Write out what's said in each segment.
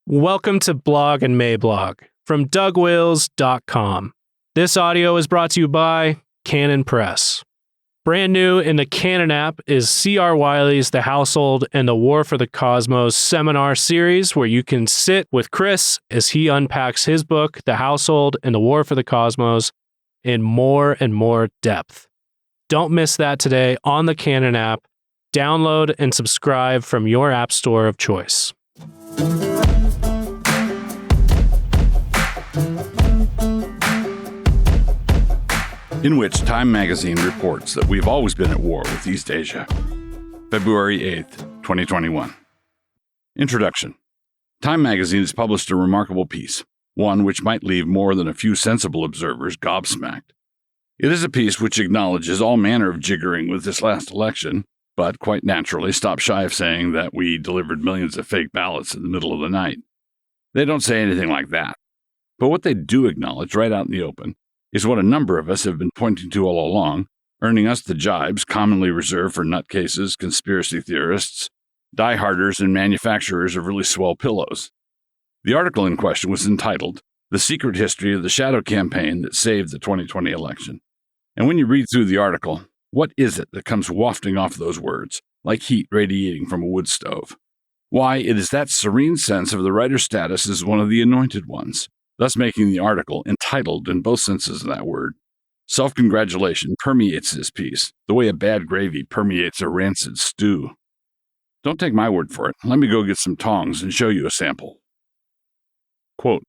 Welcome to Blog and Mablog from DougWills.com. This audio is brought to you by Canon Press. Brand new in the Canon app is C.R. Wiley's The Household and the War for the Cosmos seminar series, where you can sit with Chris as he unpacks his book, The Household and the War for the Cosmos, in more and more depth. Don't miss that today on the Canon app. Download and subscribe from your app store of choice. In which Time magazine reports that we've always been at war with Eastasia. February 8th, 2021. Introduction. Time magazine has published a remarkable piece, one which might leave more than a few sensible observers gobsmacked. It is a piece which acknowledges all manner of jiggering with this last election, but quite naturally stops shy of saying that we delivered millions of fake ballots in the middle of the night. They don't say anything like that. But what they do acknowledge right out in the open is what a number of us have been pointing to all along, earning us the jibes commonly reserved for nutcases, conspiracy theorists, dieharders, and manufacturers of really swell pillows. The article in question was entitled, "The Secret History of the Shadow Campaign That Saved the 2020 Election." And when you read through the article, what is it that comes wafting off those words, like heat radiating from a wood stove? Why, it is that serene sense of the writer's status as one of the anointed ones, thus making the article entitled in both senses of that word. Self-congratulation permeates this piece, the way a bad gravy permeates a rancid stew. Don't take my word for it. Let me go get some tongs and show you a sample. Quote,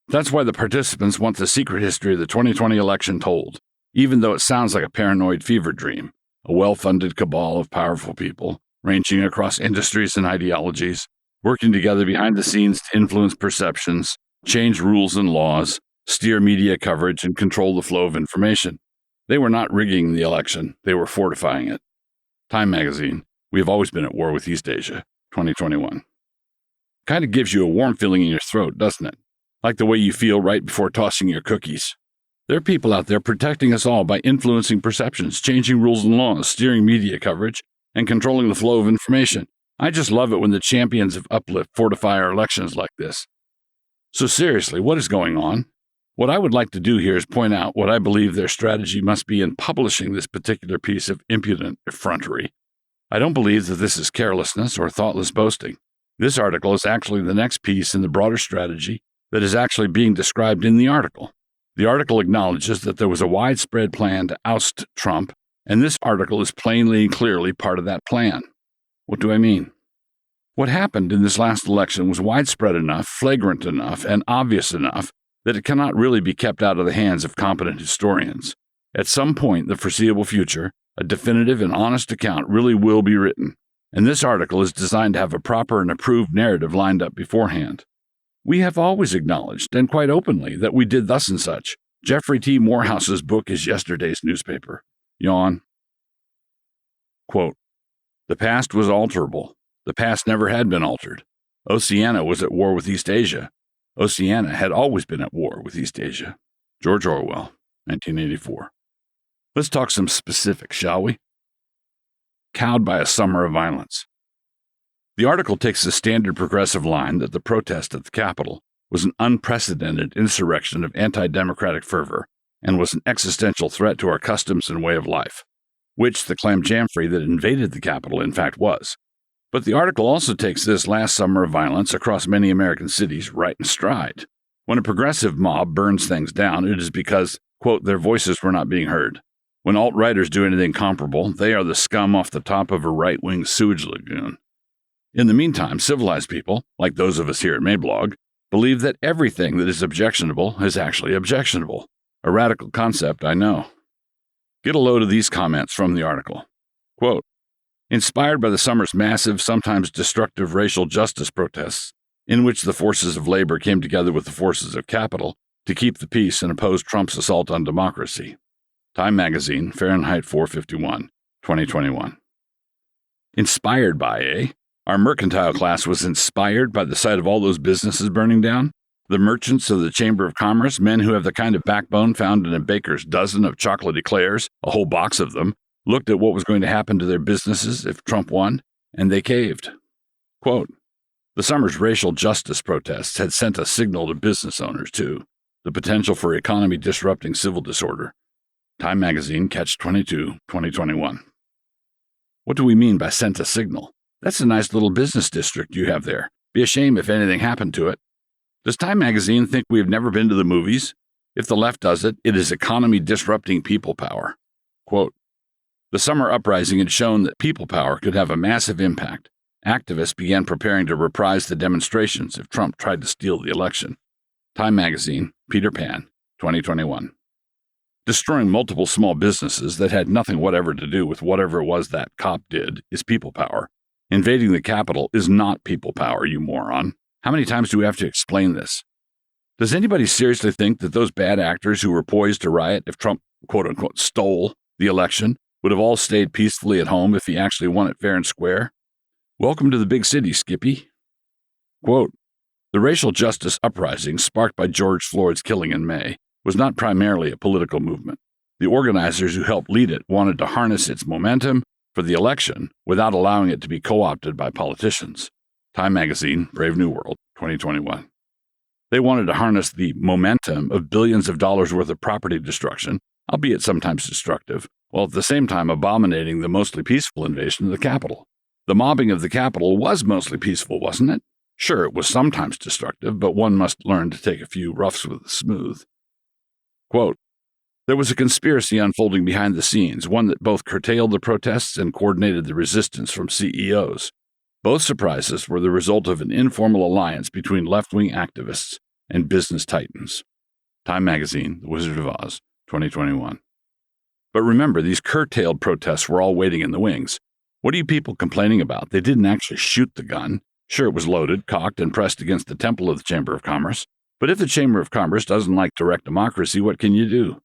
"That's why the participants want the secret history of the 2020 election told, even though it sounds like a paranoid fever dream, a well-funded cabal of powerful people, ranging across industries and ideologies, working together behind the scenes to influence perceptions, change rules and laws, steer media coverage, and control the flow of information. They were not rigging the election, they were fortifying it." Time magazine, "We have always been at war with Eastasia," 2021. Kind of gives you a warm feeling in your throat, doesn't it? Like the way you feel right before tossing your cookies. There are people out there protecting us all by influencing perceptions, changing rules and laws, steering media coverage, and controlling the flow of information. I just love it when the champions of uplift fortify our elections like this. So seriously, what is going on? What I would like to do here is point out what I believe their strategy must be in publishing this particular piece of impudent effrontery. I don't believe that this is carelessness or thoughtless boasting. This article is actually the next piece in the broader strategy that is actually being described in the article. The article acknowledges that there was a widespread plan to oust Trump, and this article is plainly and clearly part of that plan. What do I mean? What happened in this last election was widespread enough, flagrant enough, and obvious enough that it cannot really be kept out of the hands of competent historians. At some point in the foreseeable future, a definitive and honest account really will be written, and this article is designed to have a proper and approved narrative lined up beforehand. We have always acknowledged, and quite openly, that we did thus and such. Jeffrey T. Morehouse's book is yesterday's newspaper. Yawn. Quote, "The past was alterable. The past never had been altered. Oceania was at war with Eastasia. Oceania had always been at war with Eastasia." George Orwell, 1984. Let's talk some specifics, shall we? Cowed by a summer of violence. The article takes the standard progressive line that the protest at the Capitol was an unprecedented insurrection of anti-democratic fervor and was an existential threat to our customs and way of life, which the clamjamfrey that invaded the Capitol in fact was. But the article also takes this last summer of violence across many American cities right in stride. When a progressive mob burns things down, it is because, quote, their voices were not being heard. When alt-righters do anything comparable, they are the scum off the top of a right-wing sewage lagoon. In the meantime, civilized people, like those of us here at Mablog, believe that everything that is objectionable is actually objectionable. A radical concept, I know. Get a load of these comments from the article. Quote, "Inspired by the summer's massive, sometimes destructive racial justice protests, in which the forces of labor came together with the forces of capital to keep the peace and oppose Trump's assault on democracy." Time magazine, Fahrenheit 451, 2021. Inspired by, eh? Our mercantile class was inspired by the sight of all those businesses burning down? The merchants of the Chamber of Commerce, men who have the kind of backbone found in a baker's dozen of chocolate eclairs, a whole box of them, looked at what was going to happen to their businesses if Trump won, and they caved. Quote, The summer's racial justice protests had sent a signal to business owners, too, the potential for economy-disrupting civil disorder. Time Magazine, Catch 22, 2021. What do we mean by sent a signal? That's a nice little business district you have there. Be a shame if anything happened to it. Does Time Magazine think we have never been to the movies? If the left does it, it is economy-disrupting people power. Quote, the summer uprising had shown that people power could have a massive impact. Activists began preparing to reprise the demonstrations if Trump tried to steal the election. Time Magazine, Peter Pan, 2021. Destroying multiple small businesses that had nothing whatever to do with whatever it was that cop did is people power. Invading the Capitol is not people power, you moron. How many times do we have to explain this? Does anybody seriously think that those bad actors who were poised to riot if Trump, quote-unquote, stole the election would have all stayed peacefully at home if he actually won it fair and square? Welcome to the big city, Skippy. Quote, the racial justice uprising sparked by George Floyd's killing in May was not primarily a political movement. The organizers who helped lead it wanted to harness its momentum for the election without allowing it to be co-opted by politicians. Time Magazine, Brave New World, 2021. They wanted to harness the momentum of billions of dollars worth of property destruction, albeit sometimes destructive, while at the same time abominating the mostly peaceful invasion of the Capitol. The mobbing of the Capitol was mostly peaceful, wasn't it? Sure, it was sometimes destructive, but one must learn to take a few roughs with the smooth. Quote, there was a conspiracy unfolding behind the scenes, one that both curtailed the protests and coordinated the resistance from CEOs. Both surprises were the result of an informal alliance between left-wing activists and business titans. Time Magazine, The Wizard of Oz, 2021. But remember, these curtailed protests were all waiting in the wings. What are you people complaining about? They didn't actually shoot the gun. Sure, it was loaded, cocked, and pressed against the temple of the Chamber of Commerce. But if the Chamber of Commerce doesn't like direct democracy, what can you do?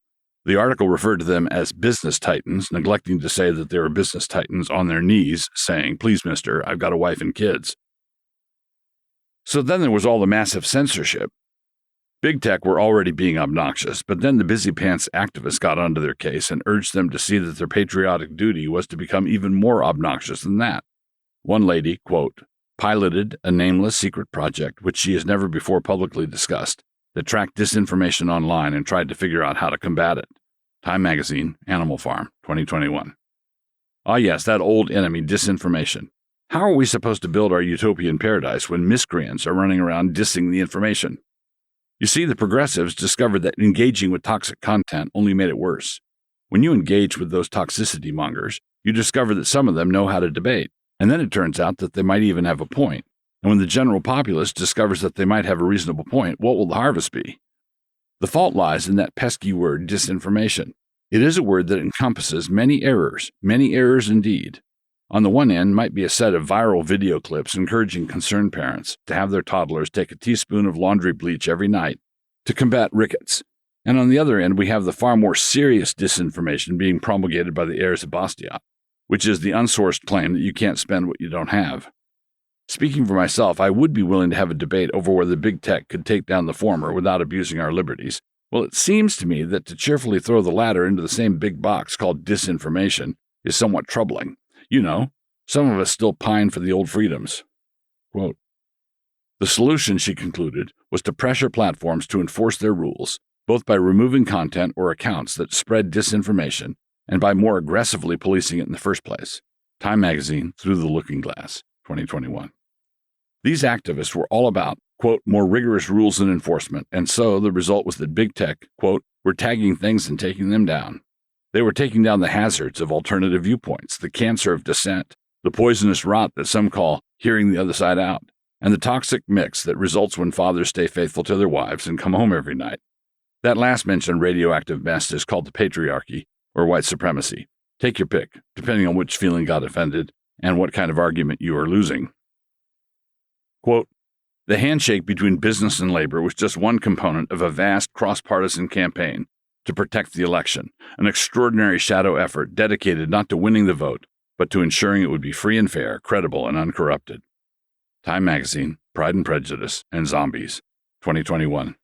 The article referred to them as business titans, neglecting to say that they were business titans on their knees, saying, please, mister, I've got a wife and kids. So then there was all the massive censorship. Big tech were already being obnoxious, but then the busy pants activists got onto their case and urged them to see that their patriotic duty was to become even more obnoxious than that. One lady, quote, piloted a nameless secret project which she has never before publicly discussed that tracked disinformation online and tried to figure out how to combat it. Time Magazine, Animal Farm, 2021. Ah yes, that old enemy, disinformation. How are we supposed to build our utopian paradise when miscreants are running around dissing the information? You see, the progressives discovered that engaging with toxic content only made it worse. When you engage with those toxicity mongers, you discover that some of them know how to debate, and then it turns out that they might even have a point. And when the general populace discovers that they might have a reasonable point, what will the harvest be? The fault lies in that pesky word, disinformation. It is a word that encompasses many errors indeed. On the one end might be a set of viral video clips encouraging concerned parents to have their toddlers take a teaspoon of laundry bleach every night to combat rickets. And on the other end, we have the far more serious disinformation being promulgated by the heirs of Bastia, which is the unsourced claim that you can't spend what you don't have. Speaking for myself, I would be willing to have a debate over whether big tech could take down the former without abusing our liberties. Well, it seems to me that to cheerfully throw the latter into the same big box called disinformation is somewhat troubling. You know, some of us still pine for the old freedoms. Quote, the solution, she concluded, was to pressure platforms to enforce their rules, both by removing content or accounts that spread disinformation and by more aggressively policing it in the first place. Time Magazine, Through the Looking Glass, 2021. These activists were all about, quote, more rigorous rules and enforcement, and so the result was that big tech, quote, were tagging things and taking them down. They were taking down the hazards of alternative viewpoints, the cancer of dissent, the poisonous rot that some call hearing the other side out, and the toxic mix that results when fathers stay faithful to their wives and come home every night. That last mentioned radioactive mess is called the patriarchy, or white supremacy. Take your pick, depending on which feeling got offended and what kind of argument you are losing. Quote, the handshake between business and labor was just one component of a vast cross-partisan campaign to protect the election, an extraordinary shadow effort dedicated not to winning the vote, but to ensuring it would be free and fair, credible, and uncorrupted. Time Magazine, Pride and Prejudice, and Zombies, 2021.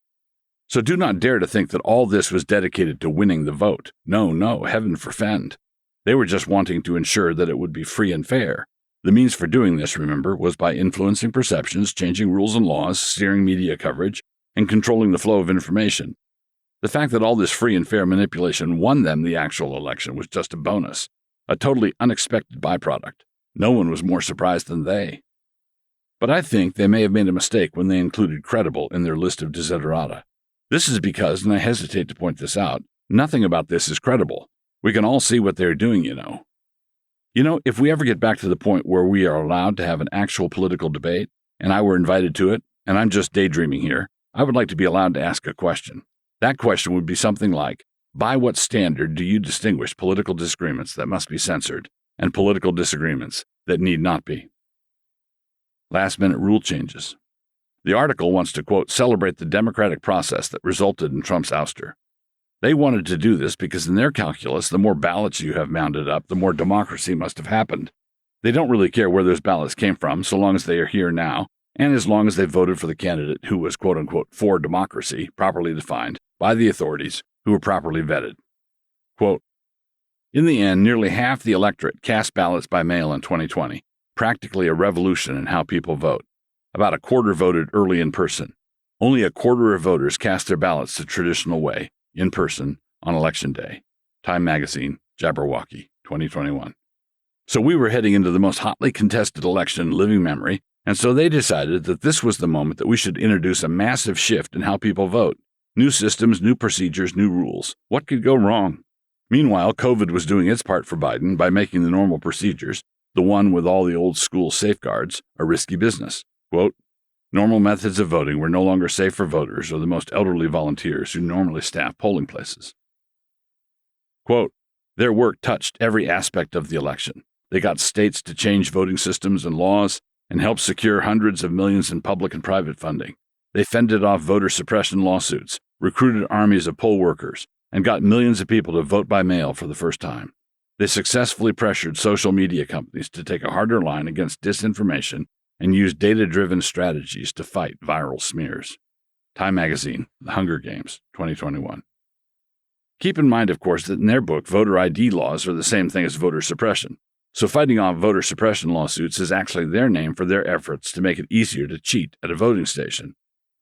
So do not dare to think that all this was dedicated to winning the vote. No, heaven forfend. They were just wanting to ensure that it would be free and fair. The means for doing this, remember, was by influencing perceptions, changing rules and laws, steering media coverage, and controlling the flow of information. The fact that all this free and fair manipulation won them the actual election was just a bonus, a totally unexpected byproduct. No one was more surprised than they. But I think they may have made a mistake when they included credible in their list of desiderata. This is because, and I hesitate to point this out, nothing about this is credible. We can all see what they're doing, you know. If we ever get back to the point where we are allowed to have an actual political debate, and I were invited to it, and I'm just daydreaming here, I would like to be allowed to ask a question. That question would be something like, by what standard do you distinguish political disagreements that must be censored and political disagreements that need not be? Last-minute rule changes. The article wants to, quote, celebrate the democratic process that resulted in Trump's ouster. They wanted to do this because in their calculus, the more ballots you have mounted up, the more democracy must have happened. They don't really care where those ballots came from, so long as they are here now, and as long as they voted for the candidate who was, quote-unquote, for democracy, properly defined, by the authorities who were properly vetted. Quote, in the end, nearly half the electorate cast ballots by mail in 2020, practically a revolution in how people vote. About a quarter voted early in person. Only a quarter of voters cast their ballots the traditional way, in person, on Election Day. Time Magazine, Jabberwocky, 2021. So we were heading into the most hotly contested election in living memory, and so they decided that this was the moment that we should introduce a massive shift in how people vote. New systems, new procedures, new rules. What could go wrong? Meanwhile, COVID was doing its part for Biden by making the normal procedures, the one with all the old school safeguards, a risky business. Quote, normal methods of voting were no longer safe for voters or the most elderly volunteers who normally staff polling places. Quote, their work touched every aspect of the election. They got states to change voting systems and laws and helped secure hundreds of millions in public and private funding. They fended off voter suppression lawsuits, recruited armies of poll workers, and got millions of people to vote by mail for the first time. They successfully pressured social media companies to take a harder line against disinformation and use data-driven strategies to fight viral smears. Time Magazine, The Hunger Games, 2021. Keep in mind, of course, that in their book, voter ID laws are the same thing as voter suppression. So fighting off voter suppression lawsuits is actually their name for their efforts to make it easier to cheat at a voting station.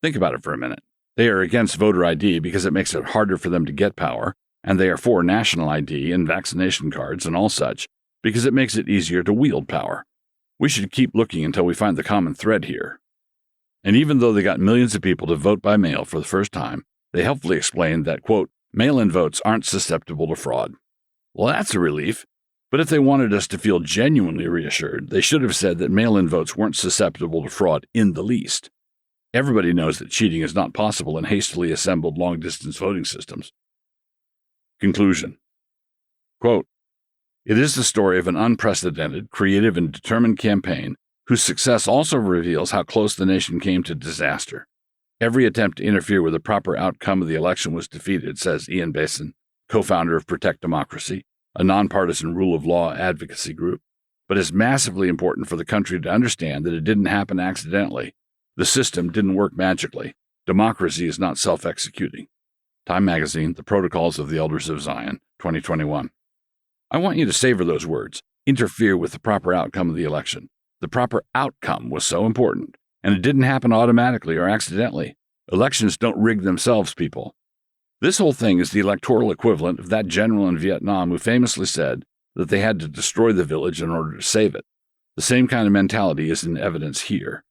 Think about it for a minute. They are against voter ID because it makes it harder for them to get power, and they are for national ID and vaccination cards and all such because it makes it easier to wield power. We should keep looking until we find the common thread here. And even though they got millions of people to vote by mail for the first time, they helpfully explained that, quote, mail-in votes aren't susceptible to fraud. Well, that's a relief. But if they wanted us to feel genuinely reassured, they should have said that mail-in votes weren't susceptible to fraud in the least. Everybody knows that cheating is not possible in hastily assembled long-distance voting systems. Conclusion. Quote, it is the story of an unprecedented, creative, and determined campaign whose success also reveals how close the nation came to disaster. Every attempt to interfere with the proper outcome of the election was defeated, says Ian Basin, co-founder of Protect Democracy, a nonpartisan rule of law advocacy group. But it's massively important for the country to understand that it didn't happen accidentally. The system didn't work magically. Democracy is not self-executing. Time Magazine, The Protocols of the Elders of Zion, 2021. I want you to savor those words, interfere with the proper outcome of the election. The proper outcome was so important, and it didn't happen automatically or accidentally. Elections don't rig themselves, people. This whole thing is the electoral equivalent of that general in Vietnam who famously said that they had to destroy the village in order to save it. The same kind of mentality is in evidence here.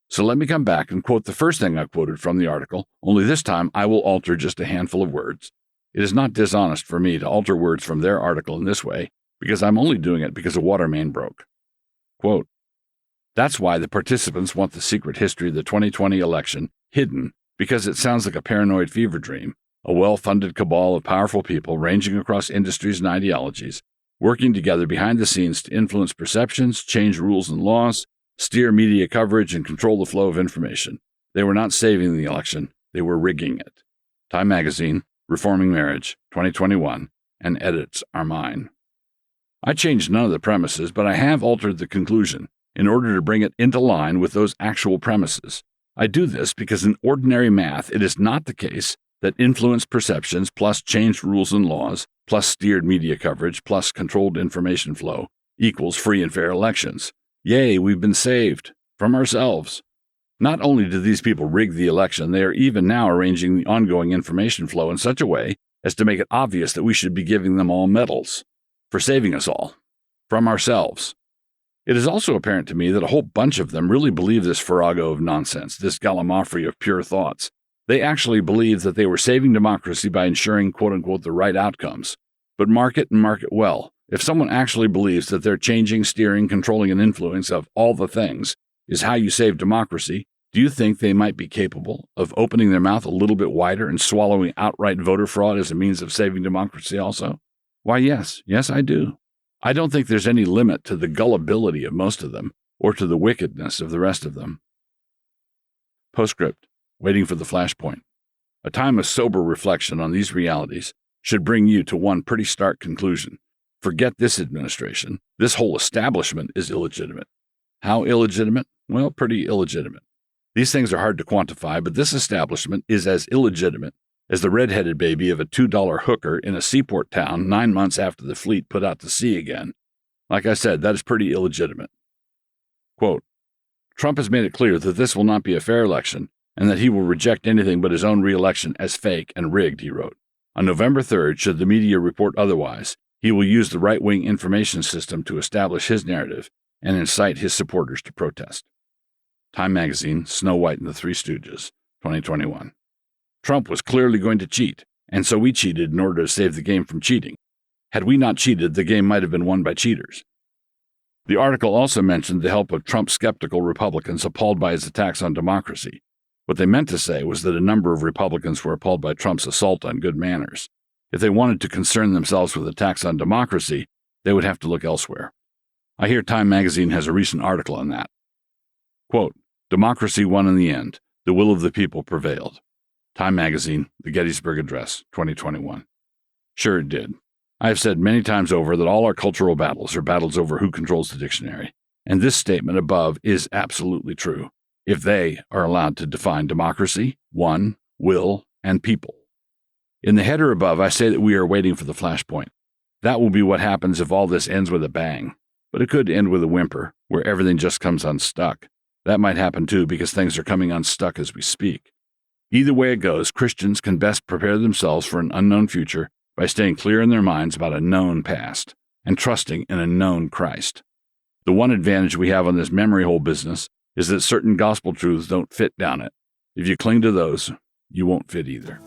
So let me come back and quote the first thing I quoted from the article, only this time I will alter just a handful of words. It is not dishonest for me to alter words from their article in this way, because I'm only doing it because a water main broke. Quote, that's why the participants want the secret history of the 2020 election hidden, because it sounds like a paranoid fever dream, a well-funded cabal of powerful people ranging across industries and ideologies, working together behind the scenes to influence perceptions, change rules and laws, steer media coverage, and control the flow of information. They were not saving the election, they were rigging it. Time Magazine, Reforming Marriage, 2021, and edits are mine. I changed none of the premises, but I have altered the conclusion in order to bring it into line with those actual premises. I do this because in ordinary math, it is not the case that influenced perceptions plus changed rules and laws plus steered media coverage plus controlled information flow equals free and fair elections. Yay, we've been saved from ourselves. Not only did these people rig the election, they are even now arranging the ongoing information flow in such a way as to make it obvious that we should be giving them all medals for saving us all from ourselves. It is also apparent to me that a whole bunch of them really believe this farrago of nonsense, this gallimaufry of pure thoughts. They actually believe that they were saving democracy by ensuring, quote-unquote, the right outcomes. But mark it and mark it well. If someone actually believes that their changing, steering, controlling, and influence of all the things is how you save democracy, do you think they might be capable of opening their mouth a little bit wider and swallowing outright voter fraud as a means of saving democracy also? Why, yes. Yes, I do. I don't think there's any limit to the gullibility of most of them or to the wickedness of the rest of them. Postscript. Waiting for the flashpoint. A time of sober reflection on these realities should bring you to one pretty stark conclusion. Forget this administration. This whole establishment is illegitimate. How illegitimate? Well, pretty illegitimate. These things are hard to quantify, but this establishment is as illegitimate as the red-headed baby of a $2 hooker in a seaport town 9 months after the fleet put out to sea again. Like I said, that is pretty illegitimate. Quote, Trump has made it clear that this will not be a fair election and that he will reject anything but his own re-election as fake and rigged, he wrote. On November 3rd, should the media report otherwise, he will use the right-wing information system to establish his narrative and incite his supporters to protest. Time Magazine, Snow White and the Three Stooges, 2021. Trump was clearly going to cheat, and so we cheated in order to save the game from cheating. Had we not cheated, the game might have been won by cheaters. The article also mentioned the help of Trump-skeptical Republicans appalled by his attacks on democracy. What they meant to say was that a number of Republicans were appalled by Trump's assault on good manners. If they wanted to concern themselves with attacks on democracy, they would have to look elsewhere. I hear Time Magazine has a recent article on that. Quote, Democracy won in the end. The will of the people prevailed. Time Magazine, The Gettysburg Address, 2021. Sure it did. I have said many times over that all our cultural battles are battles over who controls the dictionary, and this statement above is absolutely true. If they are allowed to define democracy, one, will, and people. In the header above, I say that we are waiting for the flashpoint. That will be what happens if all this ends with a bang. But it could end with a whimper, where everything just comes unstuck. That might happen too, because things are coming unstuck as we speak. Either way it goes, Christians can best prepare themselves for an unknown future by staying clear in their minds about a known past and trusting in a known Christ. The one advantage we have on this memory hole business is that certain gospel truths don't fit down it. If you cling to those, you won't fit either.